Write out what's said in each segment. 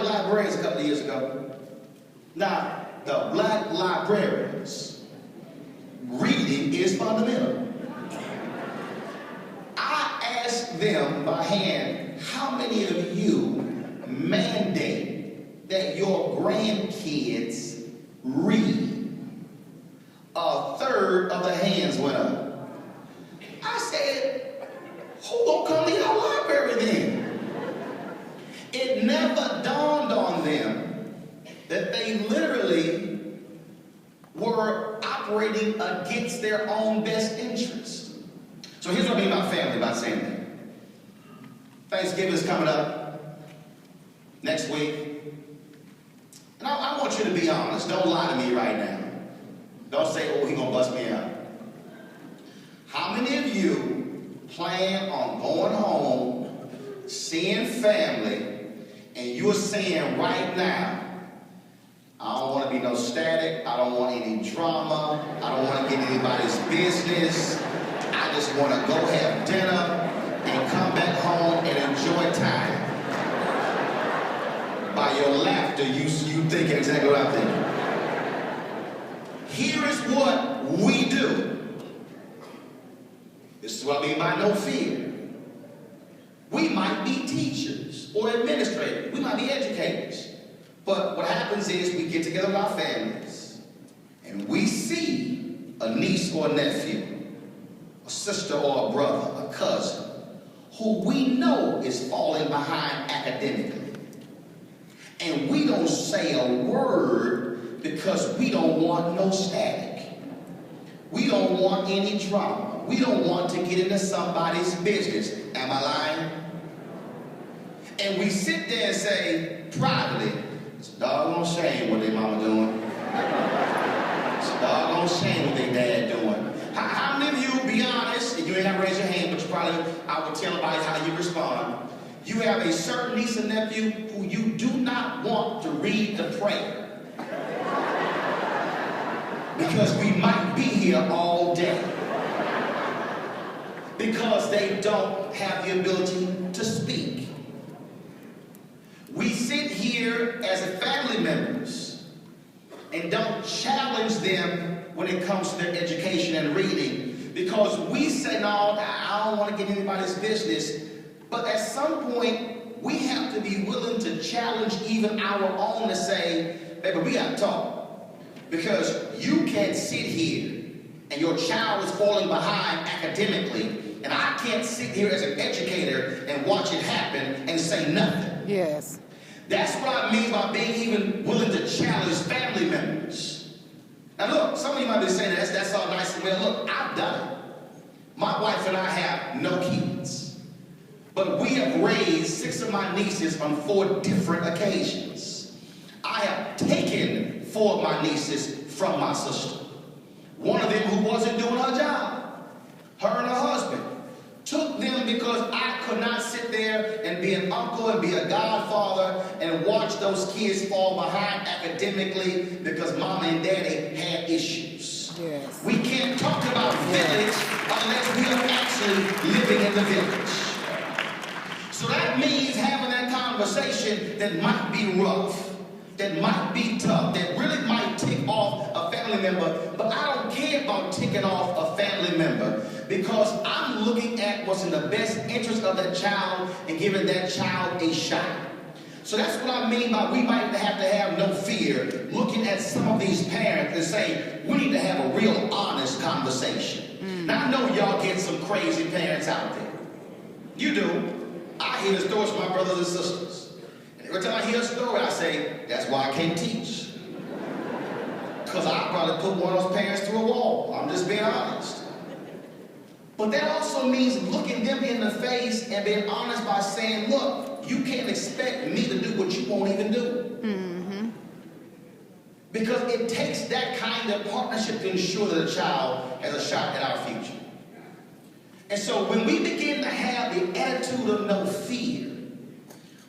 black librarians a couple of years ago. Now, the black librarians, reading is fundamental. I asked them by hand, how many of you mandate that your grandkids read? A third of the hands went up. I said, who gonna come to your library then? It never dawned on them that they literally were operating against their own best interest. So here's what I mean about family, about saying that. Thanksgiving is coming up next week. And I want you to be honest. Don't lie to me right now. Don't say, oh, he's going to bust me out. How many of you plan on going home, seeing family, and you're saying right now, I don't want to be no static, I don't want any drama, I don't want to get anybody's business, I just want to go have dinner and come back home and enjoy time. By your laughter, you think exactly what I'm thinking. Here is what we do. This is what I mean by no fear. We might be teachers or administrators. We might be educators. But what happens is we get together with our families and we see a niece or a nephew, a sister or a brother, a cousin, who we know is falling behind academically. And we don't say a word because we don't want no static. We don't want any drama. We don't want to get into somebody's business. Am I lying? And we sit there and say, privately, it's a doggone shame what their mama doing. It's a doggone shame what their dad doing. How many of you, be honest, and you ain't have to raise your hand, but you probably, I would tell everybody how you respond. You have a certain niece and nephew who you do not want to read the prayer. Because we might be here all day. Because they don't have the ability to speak. We sit here as family members and don't challenge them when it comes to their education and reading. Because we say, no, I don't want to get anybody's business. But at some point, we have to be willing to challenge even our own to say, baby, we got to talk. Because you can't sit here and your child is falling behind academically, and I can't sit here as an educator and watch it happen and say nothing. Yes. That's what I mean by being even willing to challenge family members. Now look, some of you might be saying that's all nice and well. Look, I've done it. My wife and I have no kids. But we have raised 6 of my nieces on 4 different occasions. I have taken 4 of my nieces from my sister. One of them who wasn't doing her job, her and her husband, took them because I could not sit there and be an uncle and be a godfather and watch those kids fall behind academically because mama and daddy had issues. Yes. We can't talk about village unless we are actually living in the village. So that means having that conversation that might be rough, that might be tough, that really might tick off a family member, but I don't care about ticking off a family member because I'm looking at what's in the best interest of that child and giving that child a shot. So that's what I mean by we might have to have no fear looking at some of these parents and saying, we need to have a real honest conversation. Now I know y'all get some crazy parents out there. You do. I hear the stories from my brothers and sisters. And every time I hear a story, I say, that's why I can't teach. Because I probably put one of those parents through a wall. I'm just being honest. But that also means looking them in the face and being honest by saying, look, you can't expect me to do what you won't even do. Mm-hmm. Because it takes that kind of partnership to ensure that a child has a shot at our future. And so when we begin to have the attitude of no fear,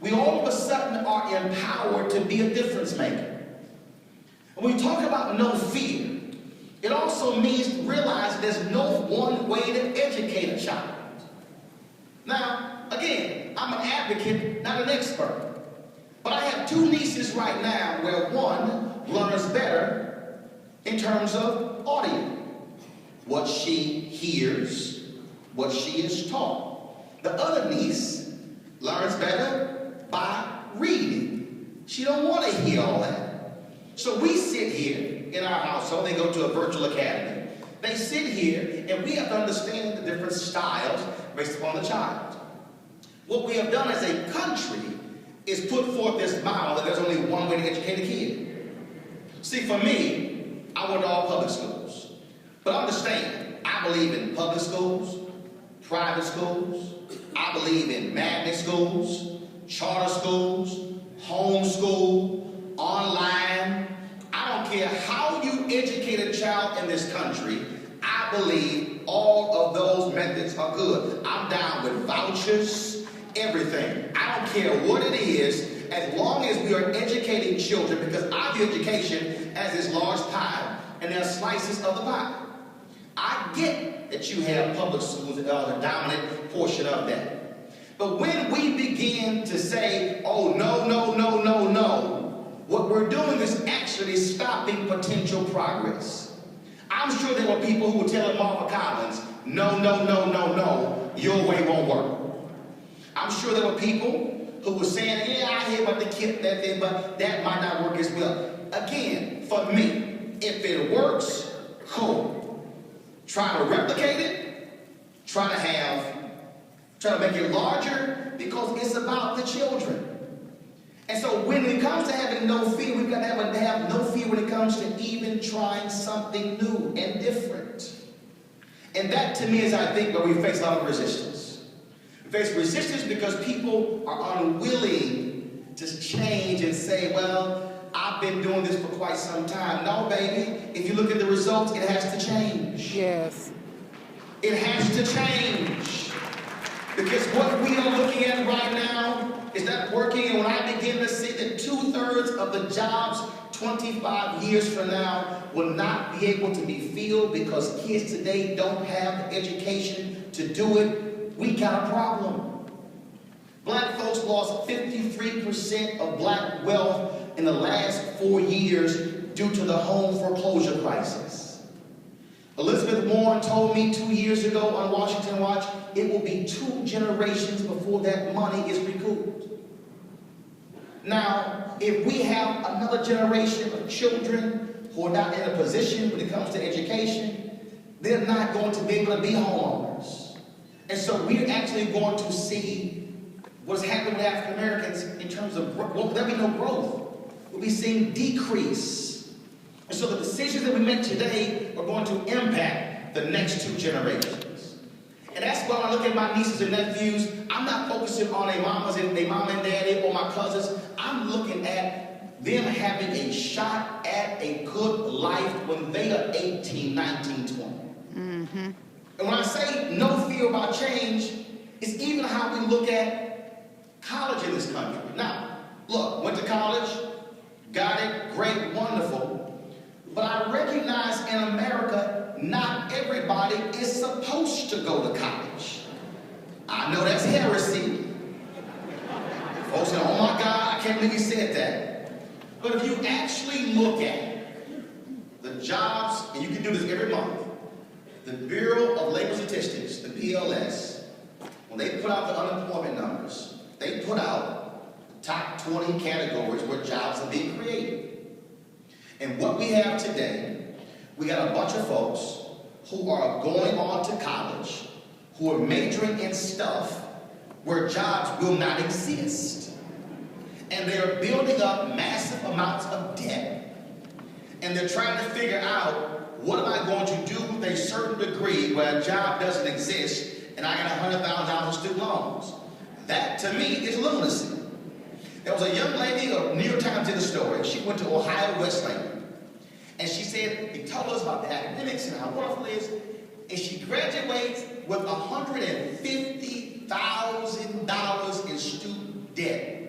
we all of a sudden are empowered to be a difference maker. When we talk about no fear, it also means to realize there's no one way to educate a child. Now, again, I'm an advocate, not an expert. But I have two nieces right now where one learns better in terms of audio. What she hears, what she is taught. The other niece learns better by reading. She don't want to hear all that. So we sit here in our household. They go to a virtual academy. They sit here and we have to understand the different styles based upon the child. What we have done as a country is put forth this model that there's only one way to educate a kid. See, for me, I went to all public schools. But understand, I believe in public schools, private schools. I believe in magnet schools, charter schools, homeschool, online. I don't care how you educate a child in this country. I believe all of those methods are good. I'm down with vouchers, everything. I don't care what it is, as long as we are educating children, because I view education as this large pie, and there are slices of the pie. I get that you have public schools that are the dominant portion of that. But when we begin to say, oh, no, no, no, no, no, what we're doing is actually stopping potential progress. I'm sure there were people who were telling Martha Collins, no, no, no, no, no, your way won't work. I'm sure there were people who were saying, yeah, I hear about the kid, that thing, but that might not work as well. Again, for me, if it works, cool. Try to replicate it, try to make it larger, because it's about the children. And so when it comes to having no fear, we've got to have no fear when it comes to even trying something new and different. And that, to me, is, I think, where we face a lot of resistance. We face resistance because people are unwilling to change and say, well, I've been doing this for quite some time. No, baby. If you look at the results, it has to change. Yes. It has to change. Because what we are looking at right now is not working. And when I begin to see that 2/3 of the jobs 25 years from now will not be able to be filled because kids today don't have the education to do it, we got a problem. Black folks lost 53% of black wealth in the last 4 years due to the home foreclosure crisis. Elizabeth Warren told me 2 years ago on Washington Watch, it will be 2 generations before that money is recouped. Now, if we have another generation of children who are not in a position when it comes to education, they're not going to be able to be homeowners. And so we're actually going to see what's happening with African Americans in terms of growth. There'll be no growth. We'll be seeing decrease. And so the decisions that we make today are going to impact the next 2 generations. And that's why when I look at my nieces and nephews, I'm not focusing on their mom and daddy or my cousins. I'm looking at them having a shot at a good life when they are 18, 19, 20. Mm-hmm. And when I say no fear about change, it's even how we look at college in this country. Now, look, went to college, got it, great, wonderful. But I recognize in America, not everybody is supposed to go to college. I know that's heresy. Folks say, oh my God, I can't believe he said that. But if you actually look at the jobs, and you can do this every month, the Bureau of Labor Statistics, the BLS, when they put out the unemployment numbers, they put out the top 20 categories where jobs are being created. And what we have today, we got a bunch of folks who are going on to college, who are majoring in stuff where jobs will not exist. And they're building up massive amounts of debt. And they're trying to figure out, what am I going to do with a certain degree where a job doesn't exist and I got $100,000 in student loans? That, to me, is lunacy. There was a young lady, New York Times did a story. She went to Ohio Wesleyan. And she said, he told us about the academics and how wonderful it is. And she graduates with $150,000 in student debt.